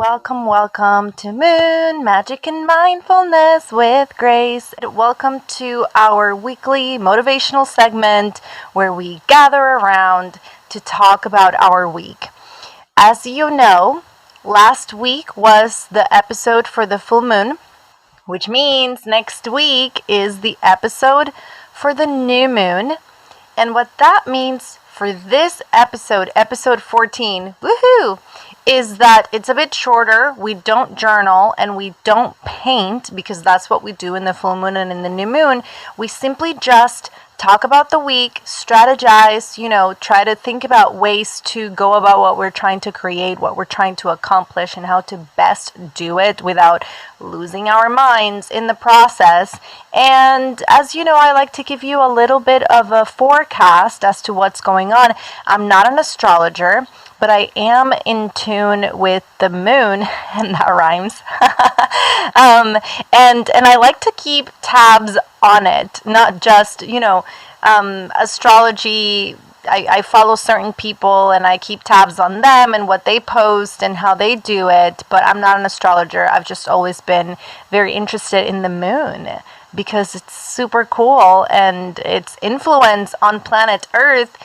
welcome to Moon Magic and Mindfulness with Grace. Welcome to our weekly motivational segment where we gather around to talk about our week. As you know, last week was the episode for the full moon, which means next week is the episode for the new moon. And what that means for this episode, episode 14, woohoo, is that it's a bit shorter. We don't journal and we don't paint because that's what we do in the full moon and in the new moon. We simply just talk about the week, strategize, try to think about ways to go about what we're trying to create, what we're trying to accomplish, and how to best do it without losing our minds in the process. And as you know, I like to give you a little bit of a forecast as to what's going on. I'm not an astrologer, but I am in tune with the moon, and that rhymes. And I like to keep tabs on it, not just, astrology. I follow certain people and I keep tabs on them and what they post and how they do it, but I'm not an astrologer. I've just always been very interested in the moon because it's super cool and its influence on planet Earth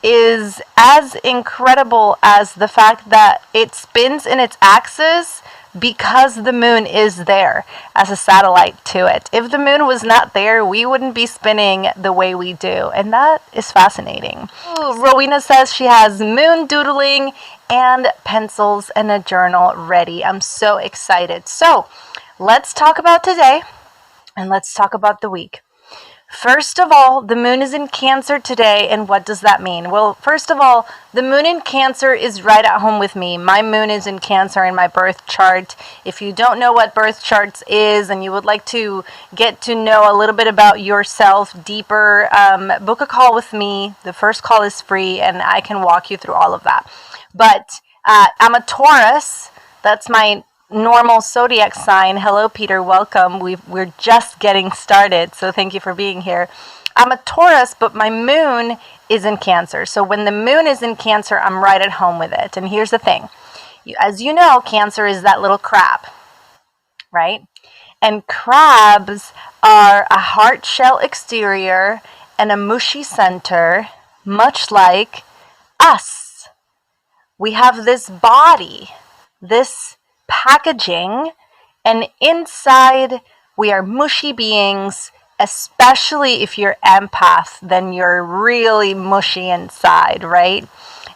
is as incredible as the fact that it spins in its axis because the moon is there as a satellite to it. If the moon was not there, we wouldn't be spinning the way we do. And that is fascinating. Ooh, Rowena says she has moon doodling and pencils and a journal ready. I'm so excited. So let's talk about today and let's talk about the week. First of all, the moon is in Cancer today, and what does that mean? Well, first of all, the moon in Cancer is right at home with me. My moon is in Cancer in my birth chart. If you don't know what birth charts is and you would like to get to know a little bit about yourself deeper, book a call with me. The first call is free, and I can walk you through all of that. But I'm a Taurus. That's my normal zodiac sign. Hello, Peter. Welcome. We're just getting started, so thank you for being here. I'm a Taurus, but my moon is in Cancer. So when the moon is in Cancer, I'm right at home with it. And here's the thing. As you know, Cancer is that little crab, right? And crabs are a hard shell exterior and a mushy center, much like us. We have this body, this packaging, and inside we are mushy beings. Especially if you're empath, then you're really mushy inside, right?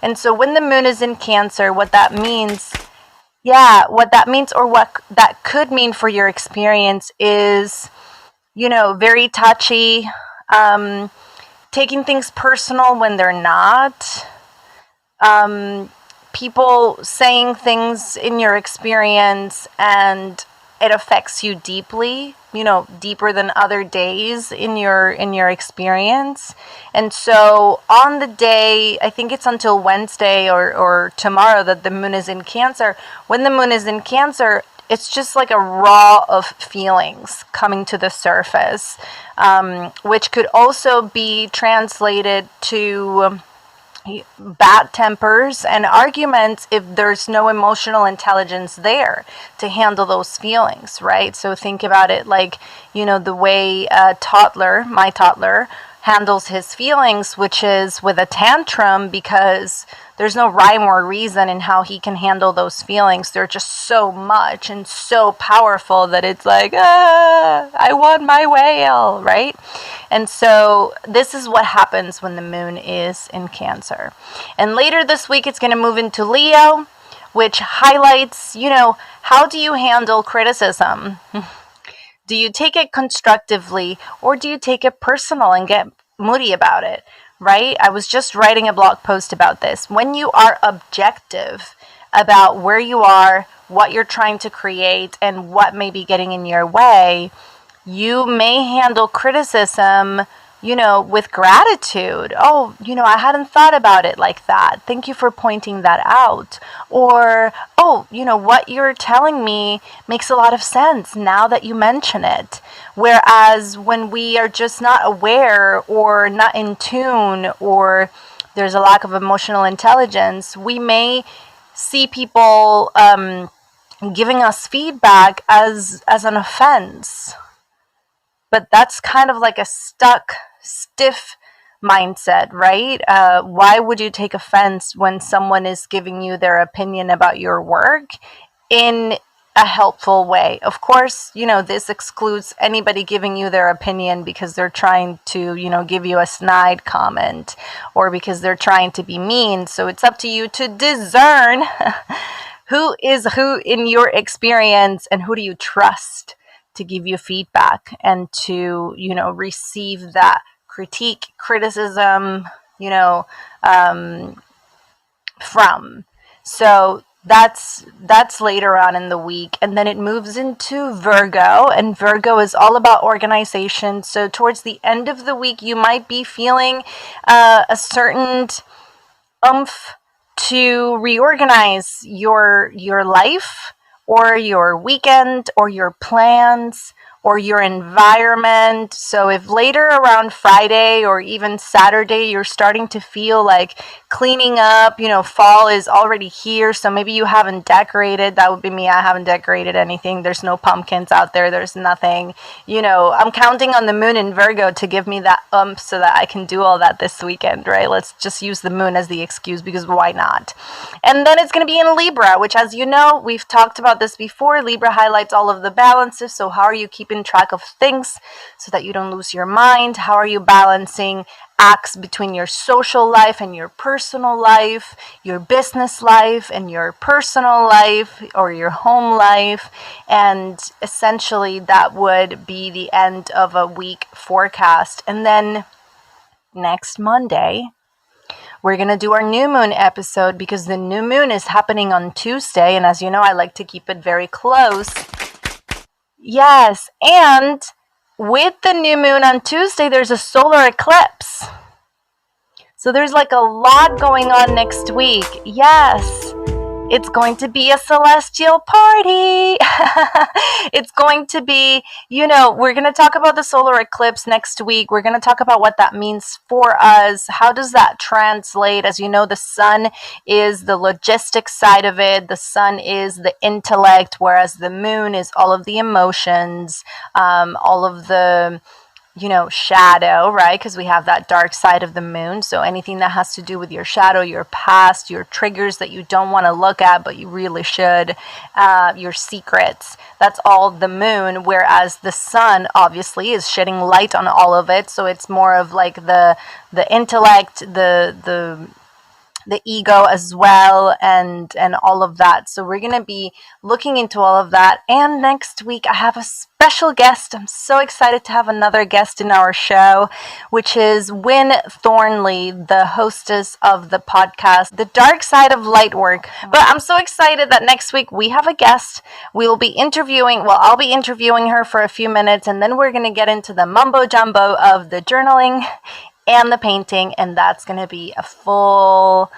And so when the moon is in Cancer, what that means or what that could mean for your experience is, very touchy, taking things personal when they're not, people saying things in your experience and it affects you deeply, deeper than other days in your experience. And so on the day, I think it's until Wednesday or tomorrow that the moon is in Cancer. When the moon is in Cancer, it's just like a raw of feelings coming to the surface, which could also be translated to bad tempers and arguments if there's no emotional intelligence there to handle those feelings, right? So think about it like, the way my toddler handles his feelings, which is with a tantrum, because there's no rhyme or reason in how he can handle those feelings. They're just so much and so powerful that it's like, I want my whale, right? And so this is what happens when the moon is in Cancer. And later this week, it's going to move into Leo, which highlights, how do you handle criticism? Do you take it constructively or do you take it personal and get moody about it, right? I was just writing a blog post about this. When you are objective about where you are, what you're trying to create, and what may be getting in your way, you may handle criticism, with gratitude. Oh, I hadn't thought about it like that. Thank you for pointing that out. Or, oh, what you're telling me makes a lot of sense now that you mention it. Whereas when we are just not aware or not in tune, or there's a lack of emotional intelligence, we may see people giving us feedback as an offense. But that's kind of like a stuck, stiff mindset, right? Why would you take offense when someone is giving you their opinion about your work in a helpful way? Of course, this excludes anybody giving you their opinion because they're trying to, give you a snide comment or because they're trying to be mean. So it's up to you to discern who is who in your experience and who do you trust to give you feedback and to, receive that criticism, from. So that's later on in the week, and then it moves into Virgo, and Virgo is all about organization. So towards the end of the week, you might be feeling a certain oomph to reorganize your life or your weekend or your plans or your environment. So if later around Friday or even Saturday you're starting to feel like cleaning up, fall is already here, so maybe you haven't decorated. That would be me. I haven't decorated anything. There's no pumpkins out there. There's nothing. I'm counting on the moon in Virgo to give me that so that I can do all that this weekend, right? Let's just use the moon as the excuse, because why not? And then it's going to be in Libra, which, as you know, we've talked about this before. Libra highlights all of the balances. So how are you keeping track of things so that you don't lose your mind? How are you balancing acts between your social life and your personal life, your business life and your personal life, or your home life? And essentially that would be the end of a week forecast. And then next Monday, we're going to do our new moon episode because the new moon is happening on Tuesday. And as you know, I like to keep it very close. Yes. And with the new moon on Tuesday, there's a solar eclipse. So there's like a lot going on next week. Yes. It's going to be a celestial party. It's going to be, we're going to talk about the solar eclipse next week. We're going to talk about what that means for us. How does that translate? As you know, the sun is the logistic side of it. The sun is the intellect, whereas the moon is all of the emotions, all of the shadow, right? Because we have that dark side of the moon. So anything that has to do with your shadow, your past, your triggers that you don't want to look at, but you really should, your secrets, that's all the moon. Whereas the sun obviously is shedding light on all of it. So it's more of like the intellect, the ego as well, and all of that. So we're going to be looking into all of that. And next week I have a special guest. I'm so excited to have another guest in our show, which is Wynn Thornley, the hostess of the podcast The Dark Side of Lightwork. But I'm so excited that next week we have a guest. I'll be interviewing her for a few minutes, and then we're going to get into the mumbo jumbo of the journaling and the painting, and that's going to be a full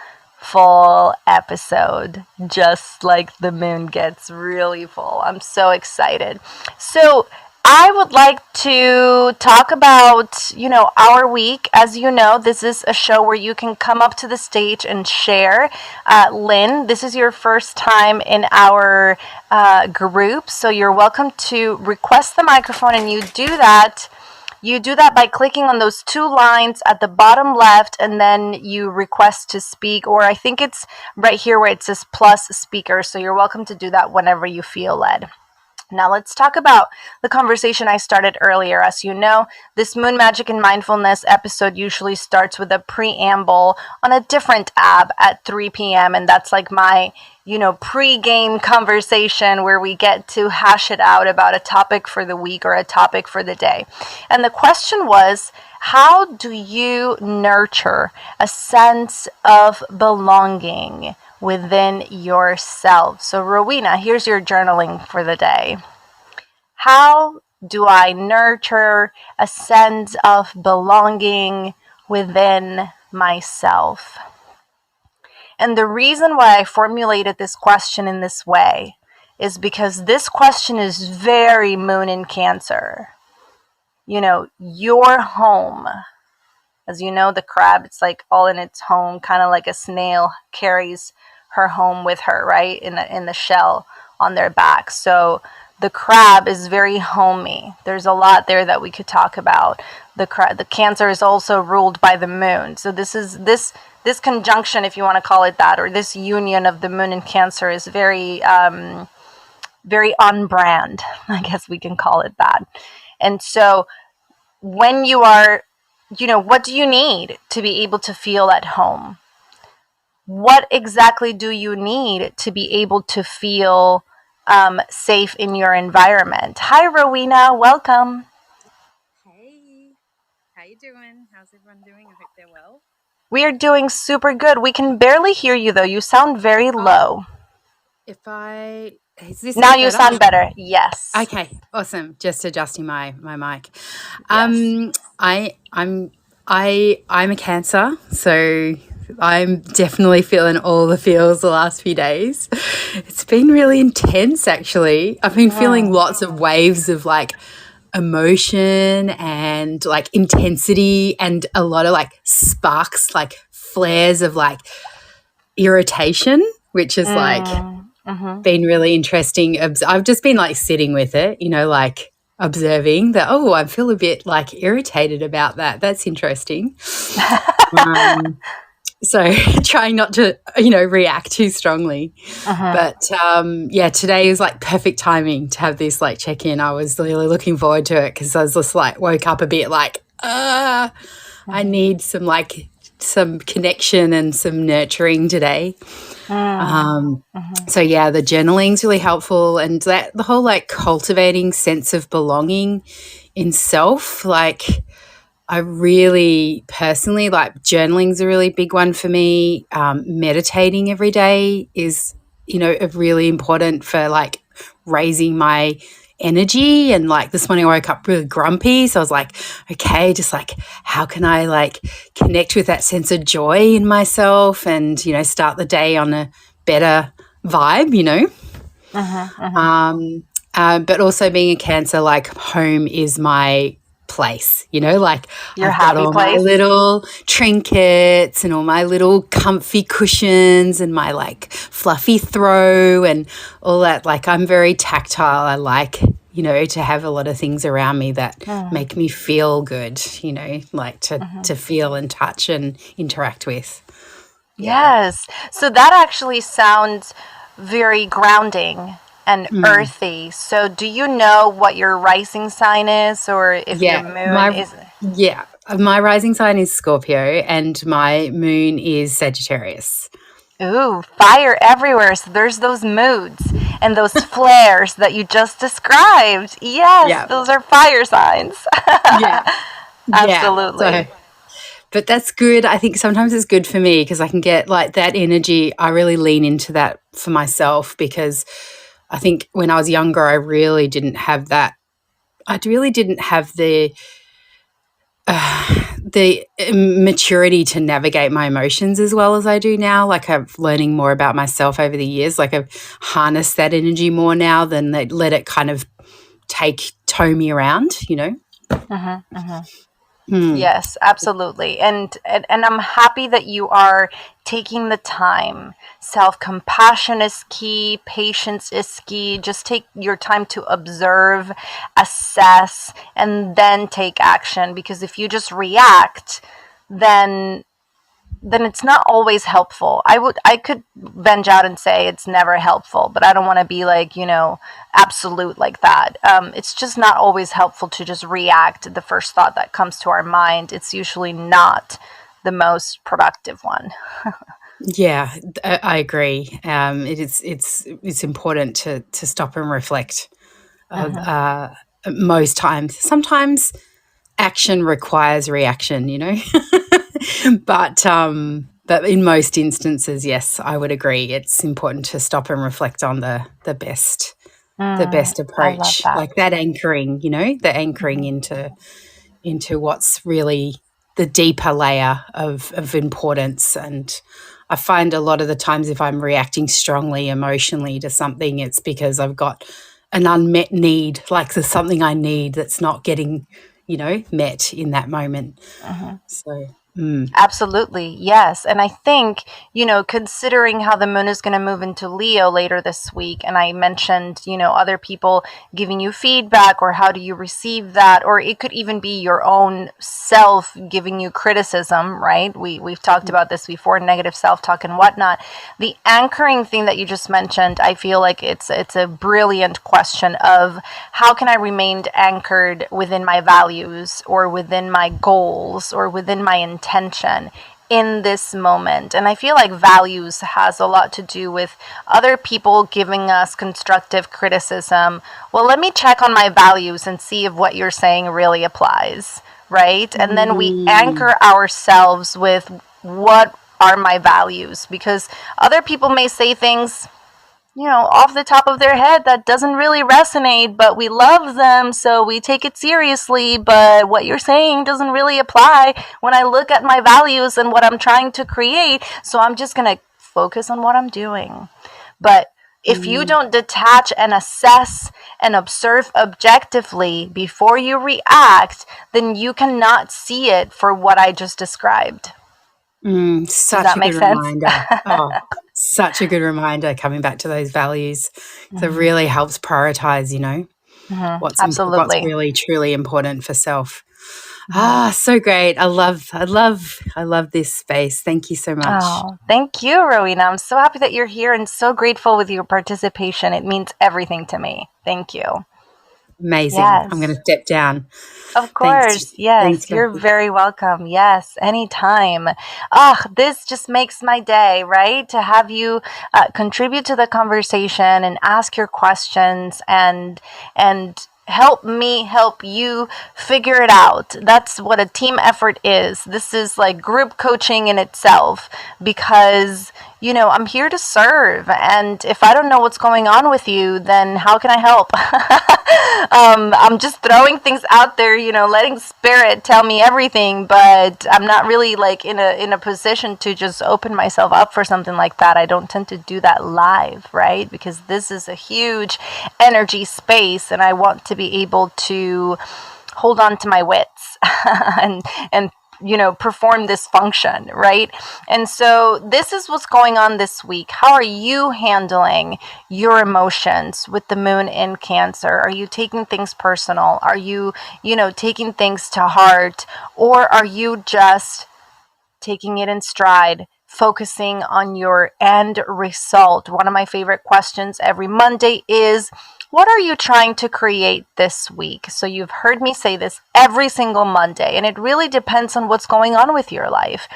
episode, just like the moon gets really full. I'm so excited. So I would like to talk about, our week. As you know, this is a show where you can come up to the stage and share. Lynn, this is your first time in our group, so you're welcome to request the microphone, and you do that by clicking on those two lines at the bottom left, and then you request to speak, or I think it's right here where it says plus speaker. So you're welcome to do that whenever you feel led. Now let's talk about the conversation I started earlier. As you know, this Moon Magic and Mindfulness episode usually starts with a preamble on a different app at 3 p.m. And that's like my, pre-game conversation where we get to hash it out about a topic for the week or a topic for the day. And the question was, how do you nurture a sense of belonging within yourself? So Rowena, here's your journaling for the day. How do I nurture a sense of belonging within myself? And the reason why I formulated this question in this way is because this question is very moon in Cancer. Your home. As you know, the crab, it's like all in its home, kind of like a snail carries her home with her, right? In the shell on their back. So the crab is very homey. There's a lot there that we could talk about. The Cancer is also ruled by the moon. So this conjunction, if you want to call it that, or this union of the moon and Cancer is very very on brand. I guess we can call it that. And so when you are, what do you need to be able to feel at home? What exactly do you need to be able to feel safe in your environment? Hi, Rowena. Welcome. Hey, how you doing? How's everyone doing? I hope they're well. We are doing super good. We can barely hear you, though. You sound very low. Is this Now any you better? sound better. Yes. Okay, awesome. Just adjusting my mic. Yes. I'm a Cancer, so I'm definitely feeling all the feels the last few days. It's been really intense, actually. I've been feeling lots of waves of like emotion and like intensity and a lot of like sparks, like flares of like irritation, which is like been really interesting. I've just been like sitting with it, like observing that, oh, I feel a bit like irritated about that. That's interesting. So trying not to, react too strongly. But today is like perfect timing to have this like check-in. I was really looking forward to it because I was just like woke up a bit like, I need some connection and some nurturing today. So yeah, the journaling's really helpful, and that the whole like cultivating sense of belonging in self, like I really personally like journaling's a really big one for me. Meditating every day is, a really important for like raising my energy. And like this morning I woke up really grumpy. So I was like, okay, just like how can I like connect with that sense of joy in myself and, start the day on a better vibe, but also being a Cancer, like home is my place, like Your I've got all place. my little trinkets and all my little comfy cushions and my like fluffy throw and all that. Like I'm very tactile. I like, to have a lot of things around me that make me feel good, like to feel and touch and interact with. Yes. So that actually sounds very grounding and earthy. So do you know what your rising sign is, or if your moon is? Yeah. My rising sign is Scorpio and my moon is Sagittarius. Ooh, fire everywhere. So there's those moods and those flares that you just described. Yes, those are fire signs. Absolutely. But that's good. I think sometimes it's good for me because I can get like that energy. I really lean into that for myself because I think when I was younger, I really didn't have that. I really didn't have the maturity to navigate my emotions as well as I do now. Like I'm learning more about myself over the years. Like I've harnessed that energy more now than let it kind of tow me around, Yes, absolutely. And I'm happy that you are taking the time. Self-compassion is key, patience is key. Just take your time to observe, assess, and then take action, because if you just react, then it's not always helpful. I could venge out and say it's never helpful, but I don't want to be like, absolute like that. It's just not always helpful to just react to the first thought that comes to our mind. It's usually not the most productive one. Yeah, I agree. It's important to stop and reflect. Most times, sometimes action requires reaction, but in most instances, yes, I would agree. It's important to stop and reflect on the best approach, like that anchoring, the anchoring into what's really the deeper layer of importance. And I find a lot of the times if I'm reacting strongly emotionally to something, it's because I've got an unmet need, like there's something I need that's not getting, met in that moment. So Absolutely, yes. And I think, considering how the moon is going to move into Leo later this week, and I mentioned, other people giving you feedback, or how do you receive that, or it could even be your own self giving you criticism, right? We've talked about this before, negative self-talk and whatnot. The anchoring thing that you just mentioned, I feel like it's a brilliant question of how can I remain anchored within my values, or within my goals, or within my intention in this moment. And I feel like values has a lot to do with other people giving us constructive criticism. Well, let me check on my values and see if what you're saying really applies, right? And then we anchor ourselves with what are my values, because other people may say things off the top of their head that doesn't really resonate, but we love them, so we take it seriously. But what you're saying doesn't really apply when I look at my values and what I'm trying to create, so I'm just going to focus on what I'm doing. But if you don't detach and assess and observe objectively before you react, then you cannot see it for what I just described. Does Such that a make good sense? reminder. Oh, such a good reminder coming back to those values. So it really helps prioritize, what's Absolutely. really truly important for self. Mhm. So great. I love this space. Thank you so much. Oh, thank you, Rowena. I'm so happy that you're here and so grateful with your participation. It means everything to me. Thank you. Amazing. I'm going Yes. to step down. Of Thanks. course. Yes. Thanks, You're Becky. very welcome. Yes. Anytime. This just makes my day, right? To have you contribute to the conversation and ask your questions, and help me help you figure it out. That's what a team effort is. This is like group coaching in itself, because I'm here to serve, and if I don't know what's going on with you, then how can I help? I'm just throwing things out there, letting spirit tell me everything, but I'm not really like in a position to just open myself up for something like that. I don't tend to do that live, right? Because this is a huge energy space, and I want to be able to hold on to my wits and perform this function, right? And so this is what's going on this week. How are you handling your emotions with the moon in Cancer? Are you taking things personal? Are you, taking things to heart? Or are you just taking it in stride, focusing on your end result? One of my favorite questions every Monday is, what are you trying to create this week? So you've heard me say this every single Monday, and it really depends on what's going on with your life.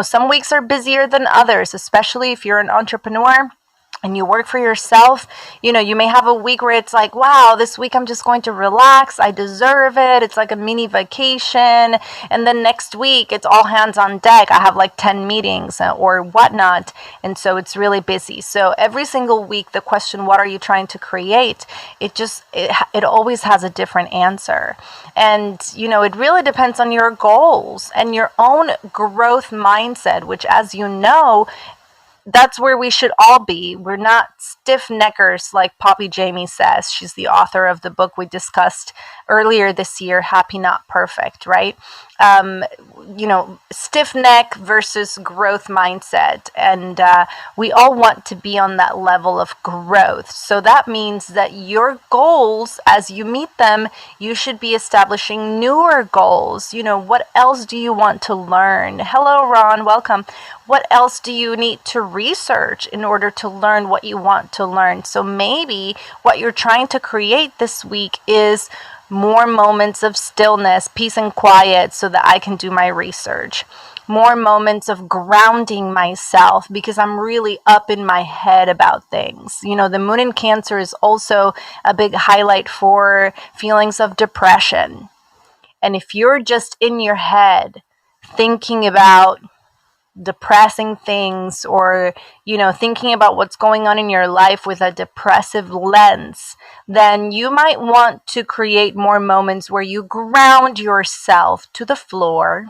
Some weeks are busier than others, especially if you're an entrepreneur and you work for yourself. You may have a week where it's like, wow, this week I'm just going to relax. I deserve it. It's like a mini vacation. And then next week, it's all hands on deck. I have like 10 meetings or whatnot. And so it's really busy. So every single week, the question, what are you trying to create? It always has a different answer. And, it really depends on your goals and your own growth mindset, which, as you know, that's where we should all be. We're not stiff neckers like Poppy Jamie says. She's the author of the book we discussed earlier this year, Happy Not Perfect, right? Stiff neck versus growth mindset. And we all want to be on that level of growth. So that means that your goals, as you meet them, you should be establishing newer goals. What else do you want to learn? Hello, Ron. Welcome. What else do you need to research in order to learn what you want to learn? So maybe what you're trying to create this week is more moments of stillness, peace, and quiet so that I can do my research. More moments of grounding myself because I'm really up in my head about things. The moon in Cancer is also a big highlight for feelings of depression. And if you're just in your head thinking about depressing things, or thinking about what's going on in your life with a depressive lens, then you might want to create more moments where you ground yourself to the floor,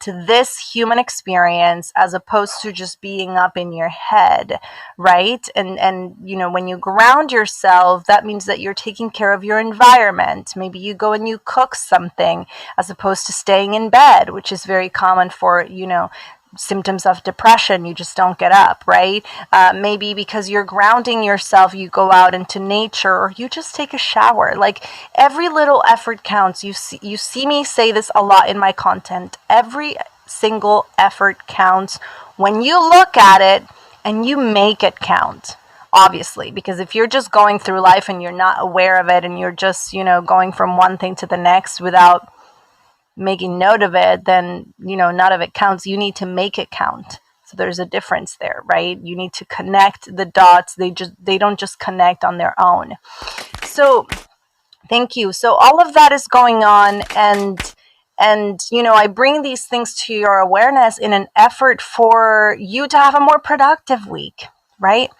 to this human experience as opposed to just being up in your head, right? And when you ground yourself, that means that you're taking care of your environment. Maybe you go and you cook something as opposed to staying in bed, which is very common for, symptoms of depression. You just don't get up, right? Maybe because you're grounding yourself, you go out into nature, or you just take a shower. Like, every little effort counts. You see me say this a lot in my content. Every single effort counts when you look at it and you make it count. Obviously, because if you're just going through life and you're not aware of it, and you're just, going from one thing to the next without making note of it, then none of it counts. You need to make it count. So there's a difference there, right? You need to connect the dots. They don't just connect on their own. So thank you. So all of that is going on, and I bring these things to your awareness in an effort for you to have a more productive week, right?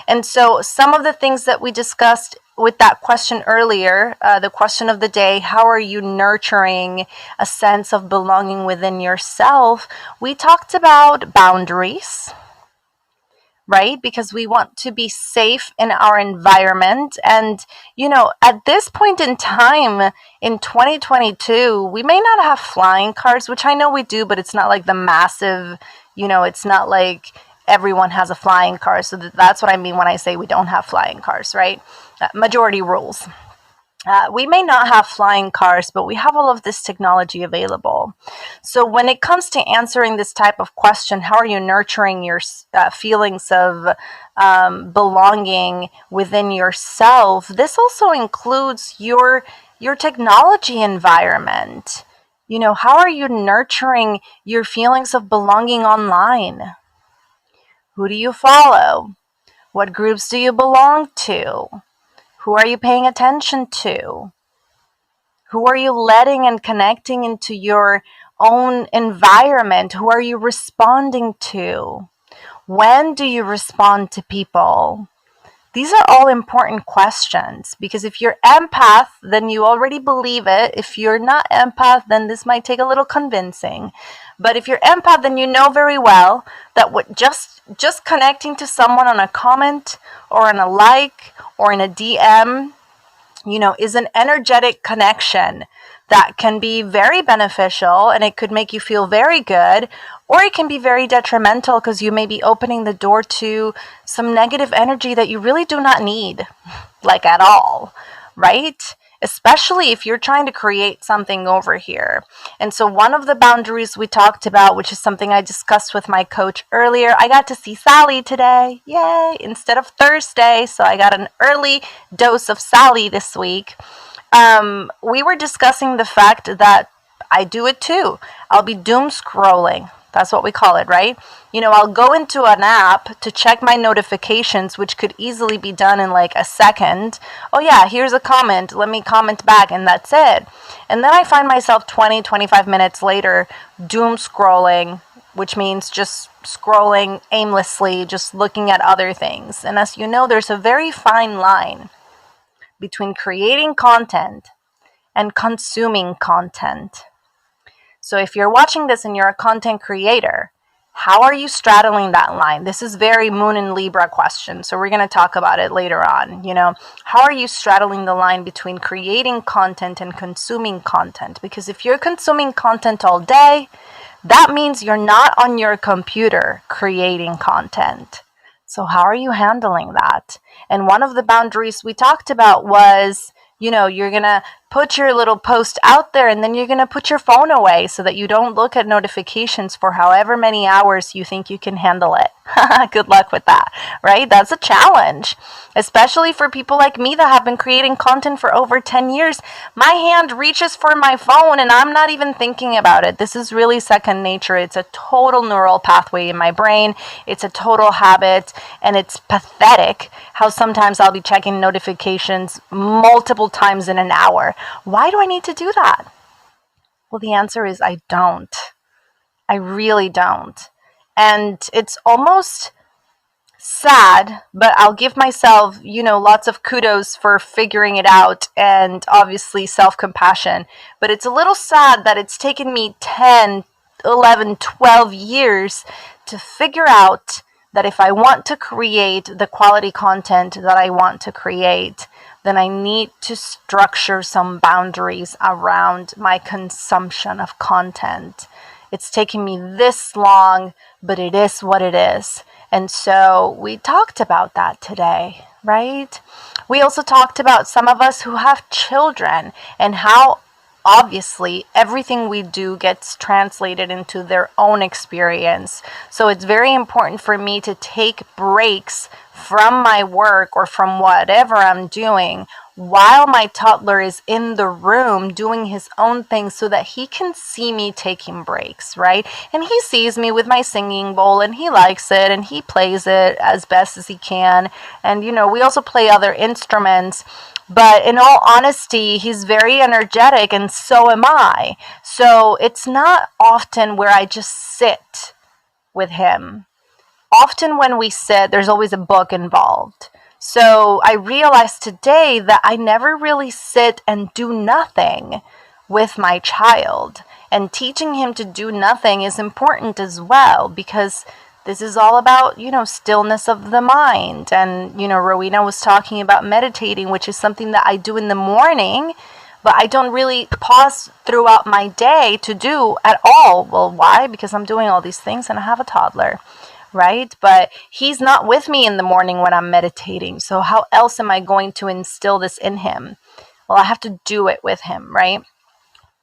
And so some of the things that we discussed with that question earlier, the question of the day, how are you nurturing a sense of belonging within yourself? We talked about boundaries, right? Because we want to be safe in our environment. And, at this point in time in 2022, we may not have flying cars, which I know we do, but it's not like the massive, it's not like everyone has a flying car. So that's what I mean when I say we don't have flying cars, right? Majority rules. We may not have flying cars, but we have all of this technology available. So when it comes to answering this type of question, how are you nurturing your feelings of belonging within yourself? This also includes your technology environment. How are you nurturing your feelings of belonging online? Who do you follow? What groups do you belong to? Who are you paying attention to? Who are you letting and connecting into your own environment? Who are you responding to? When do you respond to people? These are all important questions, because if you're empath, then you already believe it. If you're not empath, then this might take a little convincing. But if you're empath, then you know very well that just connecting to someone on a comment or on a like or in a DM, is an energetic connection that can be very beneficial, and it could make you feel very good, or it can be very detrimental because you may be opening the door to some negative energy that you really do not need, like at all, right? Especially if you're trying to create something over here. And so one of the boundaries we talked about, which is something I discussed with my coach earlier, I got to see Sally today, yay, instead of Thursday. So I got an early dose of Sally this week. We were discussing the fact that I do it too. I'll be doom scrolling. That's what we call it, right? I'll go into an app to check my notifications, which could easily be done in like a second. Oh yeah, here's a comment. Let me comment back, and that's it. And then I find myself 25 minutes later doom scrolling, which means just scrolling aimlessly, just looking at other things. And as you know, there's a very fine line between creating content and consuming content. So if you're watching this and you're a content creator, how are you straddling that line? This is very Moon and Libra question, so we're going to talk about it later on. How are you straddling the line between creating content and consuming content? Because if you're consuming content all day, that means you're not on your computer creating content. So how are you handling that? And one of the boundaries we talked about was, you're going to put your little post out there, and then you're going to put your phone away so that you don't look at notifications for however many hours you think you can handle it. Good luck with that, right? That's a challenge, especially for people like me that have been creating content for over 10 years. My hand reaches for my phone and I'm not even thinking about it. This is really second nature. It's a total neural pathway in my brain. It's a total habit, and it's pathetic how sometimes I'll be checking notifications multiple times in an hour. Why do I need to do that? Well, the answer is I don't. I really don't. And it's almost sad, but I'll give myself, lots of kudos for figuring it out, and obviously self-compassion. But it's a little sad that it's taken me 10, 11, 12 years to figure out that if I want to create the quality content that I want to create, then I need to structure some boundaries around my consumption of content. It's taken me this long, but it is what it is. And so we talked about that today, right? We also talked about some of us who have children and how obviously everything we do gets translated into their own experience. So it's very important for me to take breaks from my work or from whatever I'm doing while my toddler is in the room doing his own thing so that he can see me taking breaks, right? And he sees me with my singing bowl and he likes it and he plays it as best as he can. And, we also play other instruments. But in all honesty, he's very energetic and so am I. So it's not often where I just sit with him. Often when we sit, there's always a book involved. So I realized today that I never really sit and do nothing with my child. And teaching him to do nothing is important as well, because this is all about, stillness of the mind. And, Rowena was talking about meditating, which is something that I do in the morning, but I don't really pause throughout my day to do at all. Well, why? Because I'm doing all these things and I have a toddler, right? But he's not with me in the morning when I'm meditating. So how else am I going to instill this in him? Well, I have to do it with him, right?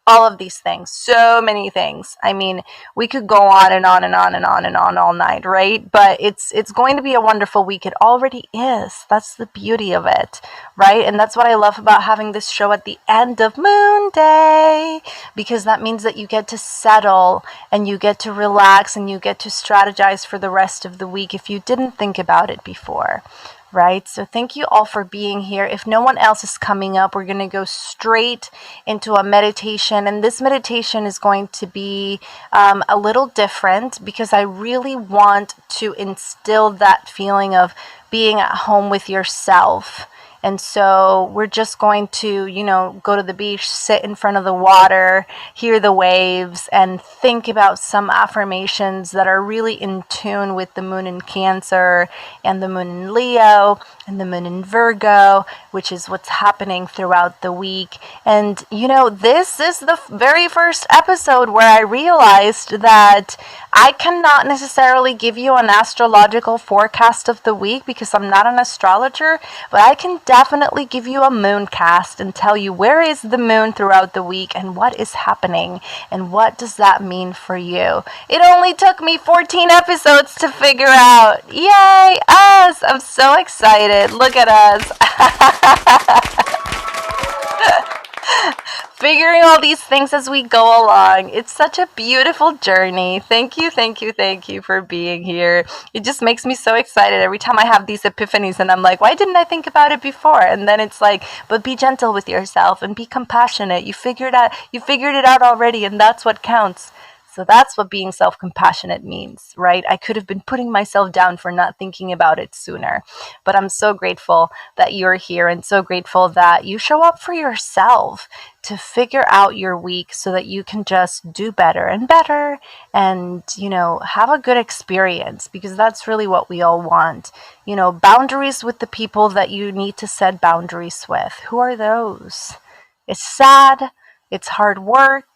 All of these things, so many things. I mean, we could go on and on and on and on and on all night, right? But it's going to be a wonderful week. It already is. That's the beauty of it, right? And that's what I love about having this show at the end of Moon Day, because that means that you get to settle and you get to relax and you get to strategize for the rest of the week if you didn't think about it before. Right? So thank you all for being here. If no one else is coming up, we're going to go straight into a meditation. And this meditation is going to be a little different because I really want to instill that feeling of being at home with yourself. And so we're just going to, go to the beach, sit in front of the water, hear the waves, and think about some affirmations that are really in tune with the moon in Cancer and the moon in Leo and the moon in Virgo, which is what's happening throughout the week. And, this is the very first episode where I realized that I cannot necessarily give you an astrological forecast of the week because I'm not an astrologer, but I can definitely give you a moon cast and tell you where is the moon throughout the week and what is happening and what does that mean for you. It only took me 14 episodes to figure out. Yay, us! I'm so excited. Look at us. Figuring all these things as we go along. It's such a beautiful journey. Thank you for being here. It just makes me so excited every time I have these epiphanies and I'm like, why didn't I think about it before? And then it's like, but be gentle with yourself and be compassionate. You figured it out already, and that's what counts. So that's what being self-compassionate means, right? I could have been putting myself down for not thinking about it sooner. But I'm so grateful that you're here and so grateful that you show up for yourself to figure out your week so that you can just do better and better and, have a good experience, because that's really what we all want. Boundaries with the people that you need to set boundaries with. Who are those? It's sad. It's hard work.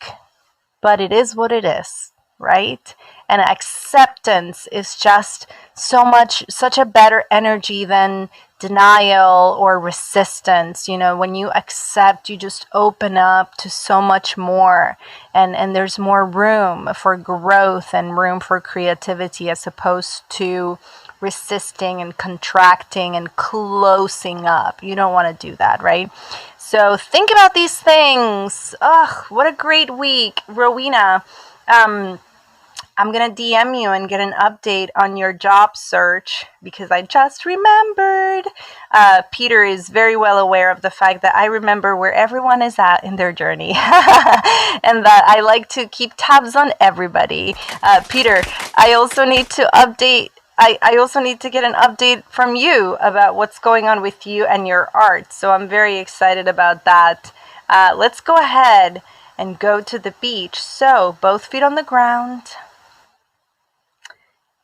But it is what it is, right? And acceptance is just such a better energy than denial or resistance. When you accept, you just open up to so much more. And there's more room for growth and room for creativity as opposed to resisting and contracting and closing up. You don't want to do that, right? So think about these things. What a great week. Rowena, I'm going to DM you and get an update on your job search because I just remembered. Peter is very well aware of the fact that I remember where everyone is at in their journey and that I like to keep tabs on everybody. Peter, I also need to update. I also need to get an update from you about what's going on with you and your art. So I'm very excited about that. Let's go ahead and go to the beach. So both feet on the ground.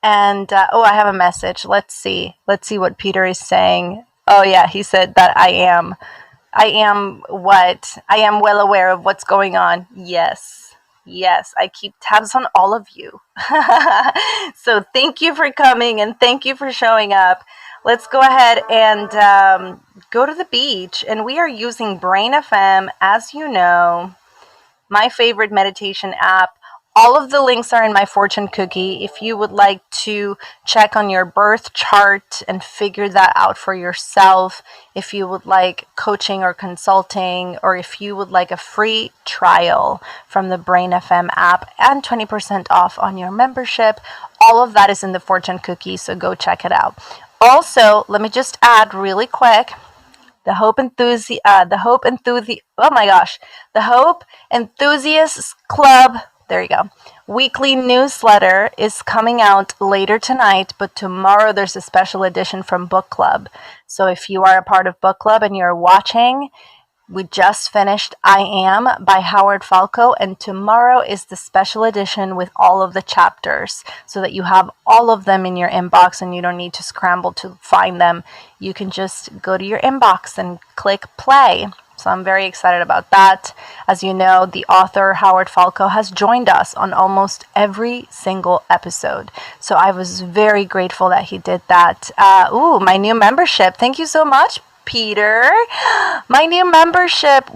And I have a message. Let's see what Peter is saying. Oh yeah, he said that I am well aware of what's going on. Yes, I keep tabs on all of you. So thank you for coming and thank you for showing up. Let's go ahead and go to the beach. And we are using Brain FM, as you know, my favorite meditation app. All of the links are in my fortune cookie. If you would like to check on your birth chart and figure that out for yourself, if you would like coaching or consulting, or if you would like a free trial from the Brain FM app and 20% off on your membership, all of that is in the fortune cookie, so go check it out. Also, let me just add really quick, the Hope Enthusiasts Club, there you go, weekly newsletter is coming out later tonight, but tomorrow there's a special edition from Book Club. So if you are a part of Book Club and you're watching, we just finished I Am by Howard Falco, and tomorrow is the special edition with all of the chapters, so that you have all of them in your inbox and you don't need to scramble to find them. You can just go to your inbox and click play. So I'm very excited about that. As you know, the author Howard Falco has joined us on almost every single episode. So I was very grateful that he did that. My new membership. Thank you so much, Peter. My new membership,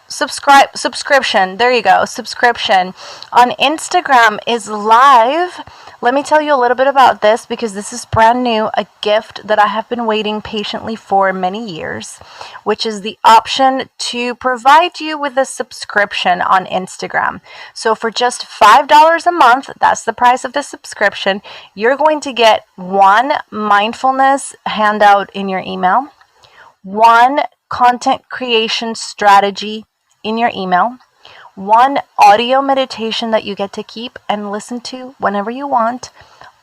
subscription, there you go, subscription on Instagram is live. Let me tell you a little bit about this, because this is brand new, a gift that I have been waiting patiently for many years, which is the option to provide you with a subscription on Instagram. So for just $5 a month, that's the price of the subscription, you're going to get one mindfulness handout in your email, one content creation strategy in your email, one audio meditation that you get to keep and listen to whenever you want,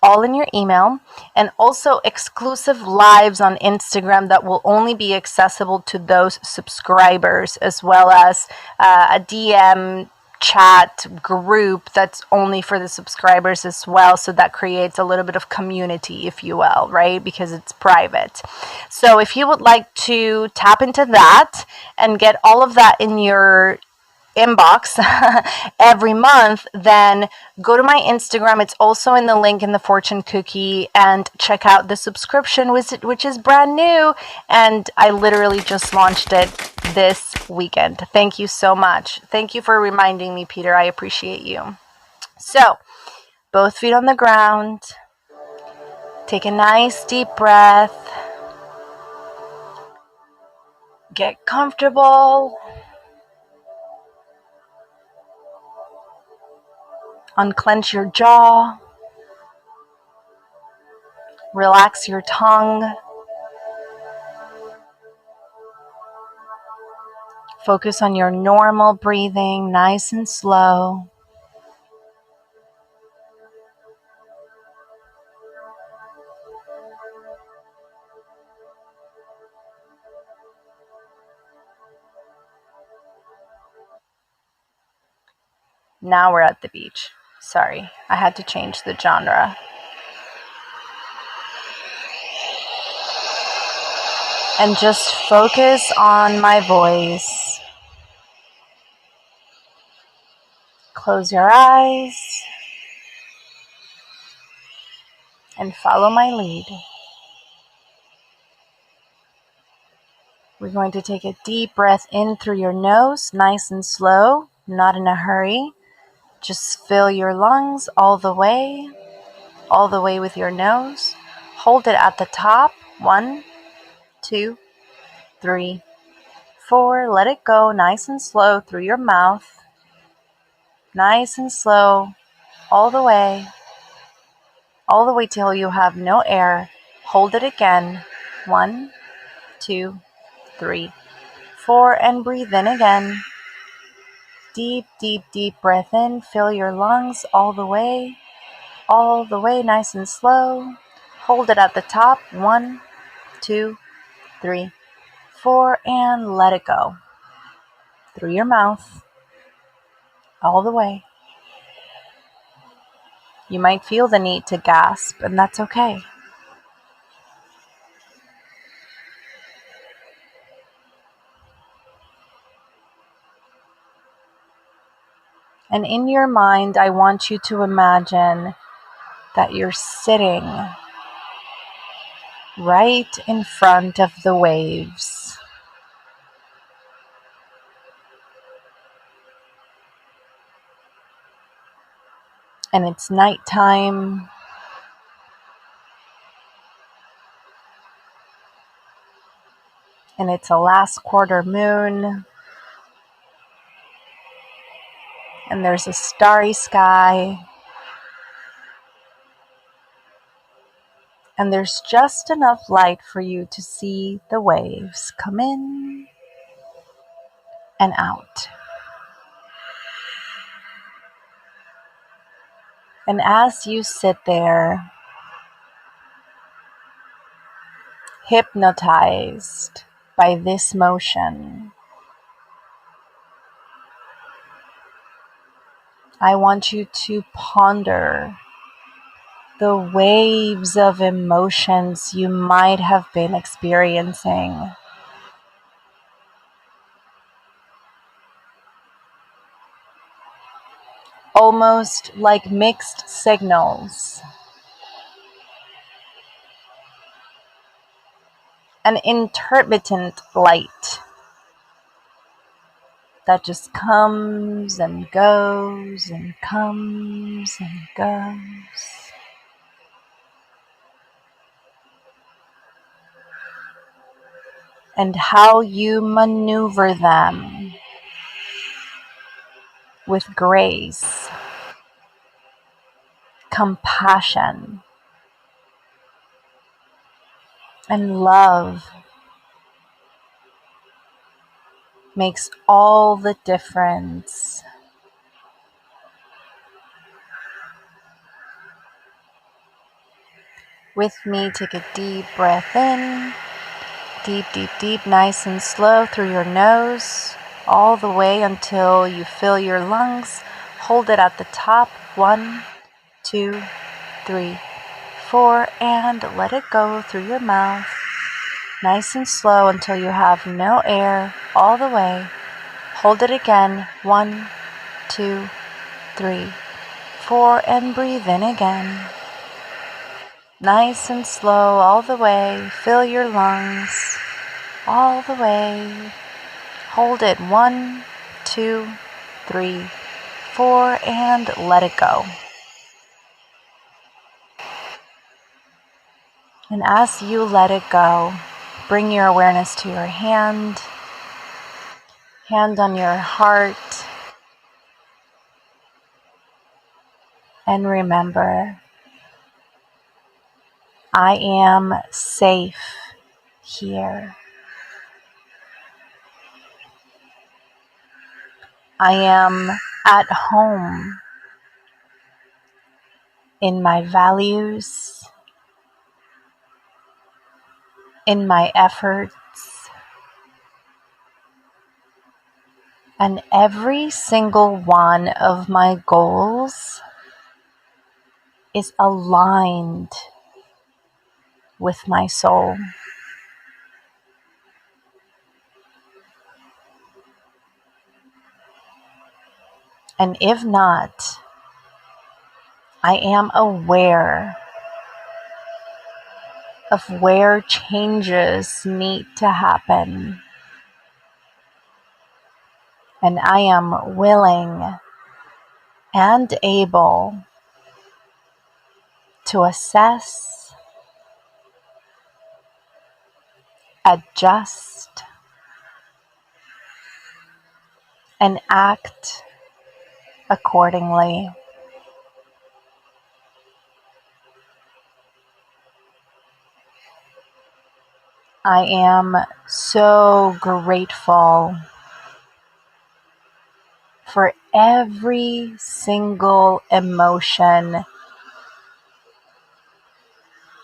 all in your email, and also exclusive lives on Instagram that will only be accessible to those subscribers, as well as a DM chat group that's only for the subscribers as well. So that creates a little bit of community, if you will, right? Because it's private. So if you would like to tap into that and get all of that in your inbox every month, then go to my Instagram. It's also in the link in the fortune cookie, and check out the subscription, which is brand new, and I literally just launched it this weekend. Thank you so much. Thank you for reminding me, Peter. I appreciate you. So both feet on the ground, take a nice deep breath, get comfortable, unclench your jaw, relax your tongue, focus on your normal breathing, nice and slow. Now we're at the beach. Sorry, I had to change the genre. And just focus on my voice. Close your eyes and follow my lead. We're going to take a deep breath in through your nose, nice and slow, not in a hurry. Just fill your lungs all the way with your nose. Hold it at the top. 1, 2, 3, 4. Let it go nice and slow through your mouth. Nice and slow, all the way till you have no air. Hold it again. 1, 2, 3, 4, and breathe in again. Deep, deep, deep breath in. Fill your lungs all the way, nice and slow. Hold it at the top. 1, 2, 3, 4, and let it go through your mouth. all the way. You might feel the need to gasp, and that's okay. And in your mind, I want you to imagine that you're sitting right in front of the waves. And it's nighttime. And it's a last quarter moon. And there's a starry sky. And there's just enough light for you to see the waves come in and out. And as you sit there, hypnotized by this motion, I want you to ponder the waves of emotions you might have been experiencing. Almost like mixed signals. An intermittent light that just comes and goes and comes and goes. And how you maneuver them with grace, compassion, and love makes all the difference. With me, take a deep breath in, deep, deep, deep, nice and slow through your nose, all the way until you fill your lungs. Hold it at the top, 1, 2, 3, 4, and let it go through your mouth, nice and slow until you have no air, all the way. Hold it again, 1, 2, 3, 4, and breathe in again. Nice and slow all the way. Fill your lungs all the way. Hold it, 1, 2, 3, 4, and let it go. And as you let it go, bring your awareness to your hand on your heart, and remember, I am safe here. I am at home in my values, in my efforts, and every single one of my goals is aligned with my soul. And if not, I am aware of where changes need to happen. And I am willing and able to assess, adjust, and act accordingly. I am so grateful for every single emotion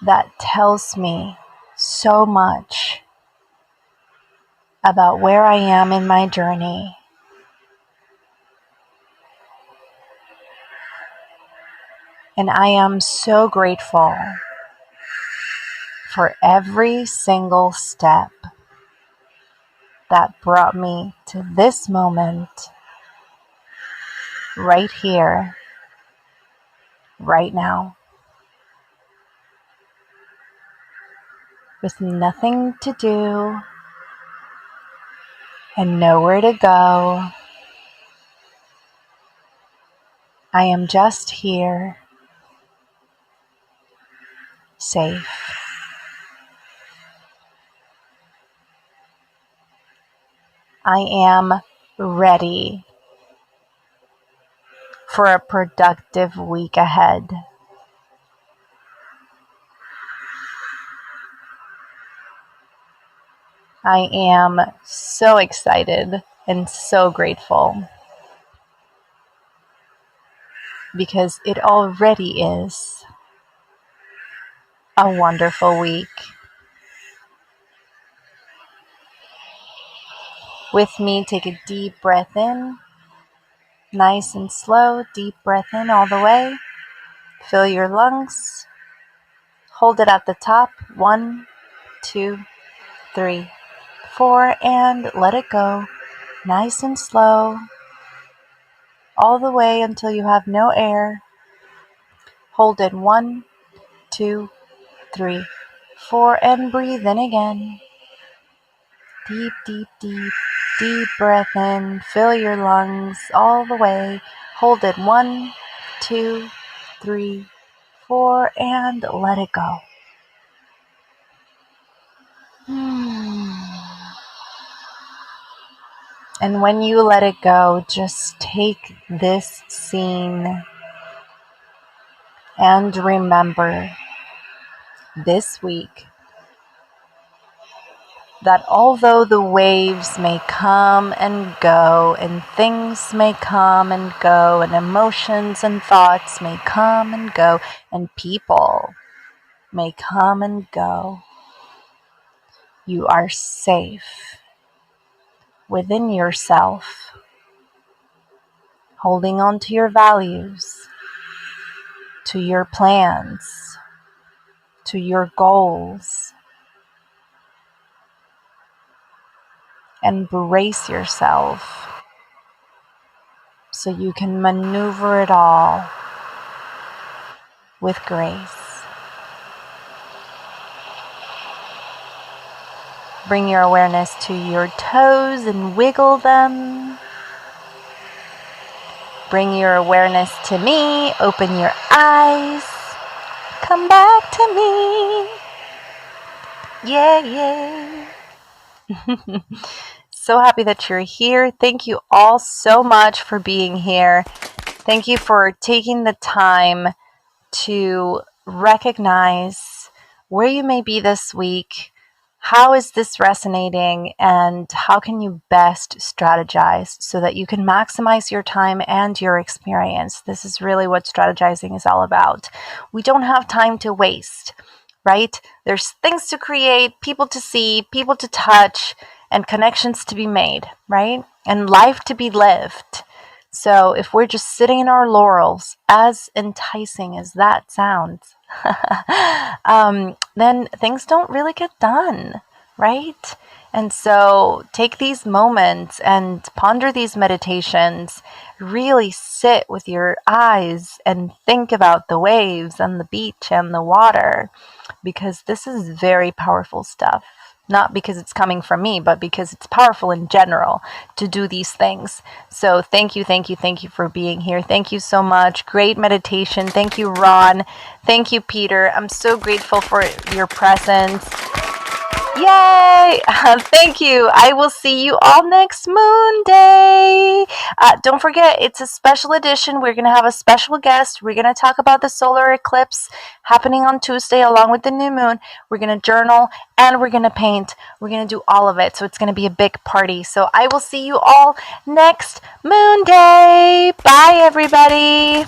that tells me so much about where I am in my journey. And I am so grateful for every single step that brought me to this moment, right here, right now, with nothing to do and nowhere to go. I am just here, safe. I am ready for a productive week ahead. I am so excited and so grateful because it already is a wonderful week. With me, take a deep breath in, nice and slow, deep breath in all the way. Fill your lungs. Hold it at the top. 1, 2, 3, 4, and let it go. Nice and slow, all the way until you have no air. Hold it. 1, 2, 3, 4, and breathe in again. Deep, deep, deep, deep breath in. Fill your lungs all the way. Hold it. 1, 2, 3, 4, and let it go. And when you let it go, just take this scene and remember this week that although the waves may come and go, and things may come and go, and emotions and thoughts may come and go, and people may come and go, you are safe within yourself, holding on to your values, to your plans, to your goals, and brace yourself so you can maneuver it all with grace. Bring your awareness to your toes and wiggle them. Bring your awareness to me. Open your eyes. Come back to me. Yeah. So happy that you're here. Thank you all so much for being here. Thank you for taking the time to recognize where you may be this week. How is this resonating, and how can you best strategize so that you can maximize your time and your experience? This is really what strategizing is all about. We don't have time to waste, right? There's things to create, people to see, people to touch, and connections to be made, right? And life to be lived. So if we're just sitting in our laurels, as enticing as that sounds, then things don't really get done, right? And so take these moments and ponder these meditations. Really sit with your eyes and think about the waves and the beach and the water, because this is very powerful stuff. Not because it's coming from me, but because it's powerful in general to do these things. So thank you for being here. Thank you so much. Great meditation. Thank you, Ron. Thank you, Peter. I'm so grateful for your presence. Yay! Thank you. I will see you all next Moon Day. Don't forget, it's a special edition. We're going to have a special guest. We're going to talk about the solar eclipse happening on Tuesday along with the new moon. We're going to journal and we're going to paint. We're going to do all of it. So it's going to be a big party. So I will see you all next Moon Day. Bye, everybody.